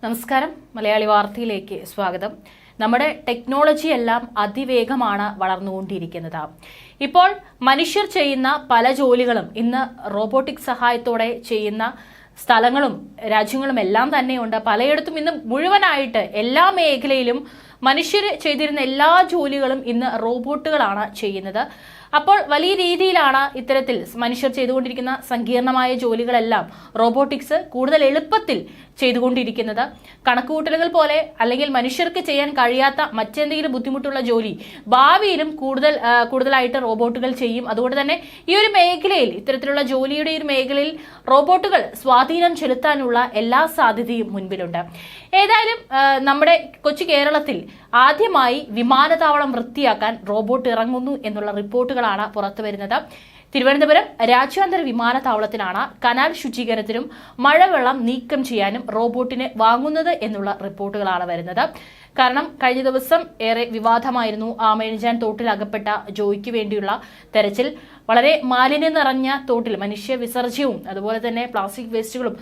നമസ്കാരം. മലയാളി വാർത്തയിലേക്ക് സ്വാഗതം. നമ്മുടെ ടെക്നോളജി എല്ലാം അതിവേഗമാണ് വളർന്നുകൊണ്ടിരിക്കുന്നത്. ഇപ്പോൾ മനുഷ്യർ ചെയ്യുന്ന പല ജോലികളും ഇന്ന് റോബോട്ടിക് സഹായത്തോടെ ചെയ്യുന്ന സ്ഥലങ്ങളും രാജ്യങ്ങളും എല്ലാം തന്നെയുണ്ട്. പലയിടത്തും ഇന്ന് മുഴുവനായിട്ട് എല്ലാ മേഖലയിലും മനുഷ്യർ ചെയ്തിരുന്ന എല്ലാ ജോലികളും ഇന്ന് റോബോട്ടുകളാണ് ചെയ്യുന്നത്. അപ്പോൾ വലിയ രീതിയിലാണ് ഇത്തരത്തിൽ മനുഷ്യർ ചെയ്തുകൊണ്ടിരിക്കുന്ന സങ്കീർണമായ ജോലികളെല്ലാം റോബോട്ടിക്സ് കൂടുതൽ എളുപ്പത്തിൽ ചെയ്തുകൊണ്ടിരിക്കുന്നത്. കണക്കുകൂട്ടലുകൾ പോലെ അല്ലെങ്കിൽ മനുഷ്യർക്ക് ചെയ്യാൻ കഴിയാത്ത മറ്റെന്തെങ്കിലും ബുദ്ധിമുട്ടുള്ള ജോലി ഭാവിയിലും കൂടുതലായിട്ട് റോബോട്ടുകൾ ചെയ്യും. അതുകൊണ്ട് തന്നെ ഈ ഒരു മേഖലയിൽ, ഇത്തരത്തിലുള്ള ജോലിയുടെ ഒരു മേഖലയിൽ റോബോട്ടുകൾ സ്വാധീനം ചെലുത്താനുള്ള എല്ലാ സാധ്യതയും മുൻപിലുണ്ട്. ഏതായാലും നമ്മുടെ കൊച്ചു കേരളത്തിൽ ആദ്യമായി വിമാനത്താവളം വൃത്തിയാക്കാൻ റോബോട്ട് ഇറങ്ങുന്നു എന്നുള്ള റിപ്പോർട്ടുകളാണ് പുറത്തുവരുന്നത്. തിരുവനന്തപുരം രാജ്യാന്തര വിമാനത്താവളത്തിനാണ് കനാൽ ശുചീകരണത്തിനും മഴവെള്ളം നീക്കം ചെയ്യാനും റോബോട്ടിനെ വാങ്ങുന്നത് എന്നുള്ള റിപ്പോർട്ടുകളാണ് വരുന്നത്. കാരണം കഴിഞ്ഞ ദിവസം ഏറെ വിവാദമായിരുന്നു ആമയിഴഞ്ചാൻ തോട്ടിൽ അകപ്പെട്ട ജോയിക്ക് വേണ്ടിയുള്ള തെരച്ചിൽ. വളരെ മാലിന്യം നിറഞ്ഞ തോട്ടിൽ മനുഷ്യ വിസർജ്യവും അതുപോലെ തന്നെ പ്ലാസ്റ്റിക് വേസ്റ്റുകളും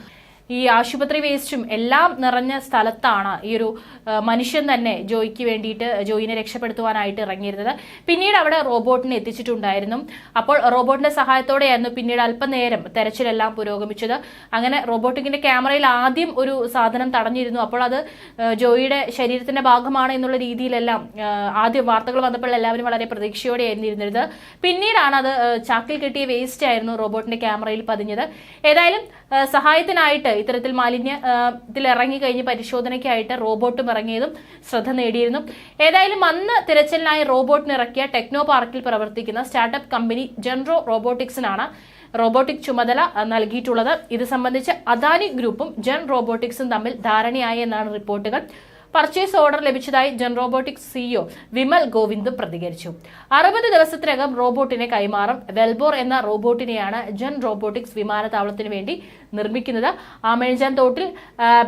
ഈ ആശുപത്രി വേസ്റ്റും എല്ലാം നിറഞ്ഞ സ്ഥലത്താണ് ഈ ഒരു മനുഷ്യൻ തന്നെ ജോയിക്ക് വേണ്ടിയിട്ട് ജോയിനെ രക്ഷപ്പെടുത്തുവാനായിട്ട് ഇറങ്ങിയിരുന്നത്. പിന്നീട് അവിടെ റോബോട്ടിനെ എത്തിച്ചിട്ടുണ്ടായിരുന്നു. അപ്പോൾ റോബോട്ടിന്റെ സഹായത്തോടെയായിരുന്നു പിന്നീട് അല്പനേരം തെരച്ചിലെല്ലാം പുരോഗമിച്ചത്. അങ്ങനെ റോബോട്ടിക്കിന്റെ ക്യാമറയിൽ ആദ്യം ഒരു സാധനം തടഞ്ഞിരുന്നു. അപ്പോൾ അത് ജോയിയുടെ ശരീരത്തിന്റെ ഭാഗമാണ് എന്നുള്ള രീതിയിലെല്ലാം ആദ്യം വാർത്തകൾ വന്നപ്പോൾ എല്ലാവരും വളരെ പ്രതീക്ഷയോടെയായിരുന്നു ഇരുന്നിരുന്നത്. പിന്നീടാണ് അത് ചാക്കിൽ കെട്ടിയ വേസ്റ്റ് ആയിരുന്നു റോബോട്ടിന്റെ ക്യാമറയിൽ പതിഞ്ഞത്. ഏതായാലും സഹായത്തിനായിട്ട് ഇത്തരത്തിൽ മാലിന്യത്തിൽ ഇറങ്ങിക്കഴിഞ്ഞ് പരിശോധനയ്ക്കായിട്ട് റോബോട്ടും ഇറങ്ങിയതും ശ്രദ്ധ നേടിയിരുന്നു. ഏതായാലും അന്ന് തിരച്ചിലിനായി റോബോട്ടിന് ഇറക്കിയ ടെക്നോ പാർക്കിൽ പ്രവർത്തിക്കുന്ന സ്റ്റാർട്ടപ്പ് കമ്പനി ജെൻറോ റോബോട്ടിക്സിനാണ് റോബോട്ടിക് ചുമതല നൽകിയിട്ടുള്ളത്. ഇത് സംബന്ധിച്ച് അദാനി ഗ്രൂപ്പും ജെൻ റോബോട്ടിക്സും തമ്മിൽ ധാരണയായി എന്നാണ് റിപ്പോർട്ടുകൾ. പർച്ചേസ് ഓർഡർ ലഭിച്ചതായി ജെൻ റോബോട്ടിക്സ് സിഇഒ വിമൽ ഗോവിന്ദും പ്രതികരിച്ചു. 60 ദിവസത്തിനകം റോബോട്ടിനെ കൈമാറും. വെൽബോർ എന്ന റോബോട്ടിനെയാണ് ജെൻ റോബോട്ടിക്സ് വിമാനത്താവളത്തിന് വേണ്ടി നിർമ്മിക്കുന്നത്. ആമയിഴഞ്ചാൻ തോട്ടിൽ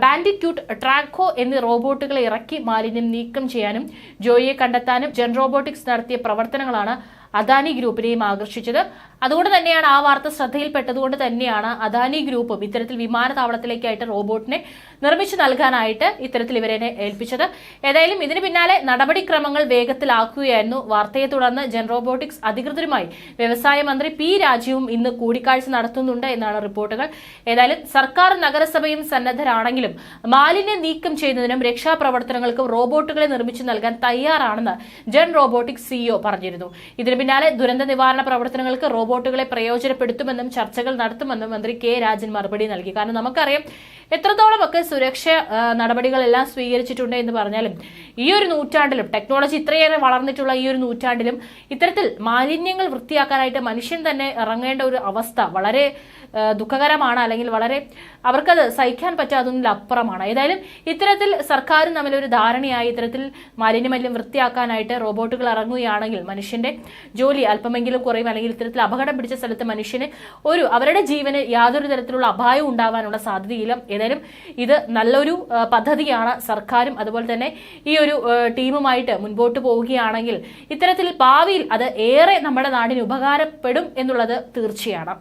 ബാൻഡിക്യൂട്ട്, ട്രാക്കോ എന്നീ റോബോട്ടുകളെ ഇറക്കി മാലിന്യം നീക്കം ചെയ്യാനും ജോയിയെ കണ്ടെത്താനും ജെൻ റോബോട്ടിക്സ് നടത്തിയ പ്രവർത്തനങ്ങളാണ് അദാനി ഗ്രൂപ്പിനെയും ആകർഷിച്ചത്. അതുകൊണ്ട് തന്നെയാണ് ആ വാർത്ത ശ്രദ്ധയിൽപ്പെട്ടതുകൊണ്ട് തന്നെയാണ് അദാനി ഗ്രൂപ്പും ഇത്തരത്തിൽ വിമാനത്താവളത്തിലേക്കായിട്ട് റോബോട്ടിനെ നിർമ്മിച്ചു നൽകാനായിട്ട് ഇത്തരത്തിൽ ഇവരെ ഏൽപ്പിച്ചത്. ഏതായാലും ഇതിന് പിന്നാലെ നടപടിക്രമങ്ങൾ വേഗത്തിലാക്കുകയായിരുന്നു. വാർത്തയെ തുടർന്ന് ജെൻ റോബോട്ടിക്സ് അധികൃതരുമായി വ്യവസായ മന്ത്രി പി രാജീവും ഇന്ന് കൂടിക്കാഴ്ച നടത്തുന്നുണ്ട് എന്നാണ് റിപ്പോർട്ടുകൾ. ഏതായാലും സർക്കാർ നഗരസഭയും സന്നദ്ധരാണെങ്കിലും മാലിന്യം നീക്കം ചെയ്യുന്നതിനും രക്ഷാപ്രവർത്തനങ്ങൾക്കും റോബോട്ടുകളെ നിർമ്മിച്ചു നൽകാൻ തയ്യാറാണെന്ന് ജെൻ റോബോട്ടിക്സ് സിഇഒ പറഞ്ഞിരുന്നു. ഇതിന് പിന്നാലെ ദുരന്ത നിവാരണ പ്രവർത്തനങ്ങൾക്ക് റോബോട്ടുകളെ പ്രയോജനപ്പെടുത്തുമെന്നും ചർച്ചകൾ നടത്തുമെന്നും മന്ത്രി കെ രാജൻ മറുപടി നൽകി. കാരണം നമുക്കറിയാം എത്രത്തോളമൊക്കെ സുരക്ഷ നടപടികളെല്ലാം സ്വീകരിച്ചിട്ടുണ്ട് എന്ന് പറഞ്ഞാലും ഈ ഒരു നൂറ്റാണ്ടിലും ടെക്നോളജി ഇത്രയേറെ വളർന്നിട്ടുള്ള ഈ ഒരു നൂറ്റാണ്ടിലും ഇത്തരത്തിൽ മാലിന്യങ്ങൾ വൃത്തിയാക്കാനായിട്ട് മനുഷ്യൻ തന്നെ ഇറങ്ങേണ്ട ഒരു അവസ്ഥ വളരെ ദുഃഖകരമാണ്. അല്ലെങ്കിൽ വളരെ അവർക്കത് സഹിക്കാൻ പറ്റാത്തതിലപ്പുറമാണ്. ഏതായാലും ഇത്തരത്തിൽ സർക്കാരും തമ്മിലൊരു ധാരണയായി ഇത്തരത്തിൽ മാലിന്യം വൃത്തിയാക്കാനായിട്ട് റോബോട്ടുകൾ ഇറങ്ങുകയാണെങ്കിൽ മനുഷ്യന്റെ ജോലി അല്പമെങ്കിലും കുറയും. അല്ലെങ്കിൽ ഇത്തരത്തിൽ അപകടം പിടിച്ച സ്ഥലത്ത് മനുഷ്യന് അവരുടെ ജീവന് യാതൊരു തരത്തിലുള്ള അപായവും ഉണ്ടാവാനുള്ള സാധ്യതയില്ല. ഏതായാലും ഇത് നല്ലൊരു പദ്ധതിയാണ്. സർക്കാരും അതുപോലെ തന്നെ ഈ ഒരു ടീമുമായിട്ട് മുൻപോട്ട് പോവുകയാണെങ്കിൽ ഇത്തരത്തിൽ ഭാവിയിൽ അത് ഏറെ നമ്മുടെ നാടിന് ഉപകാരപ്പെടും എന്നുള്ളത് തീർച്ചയാണ്.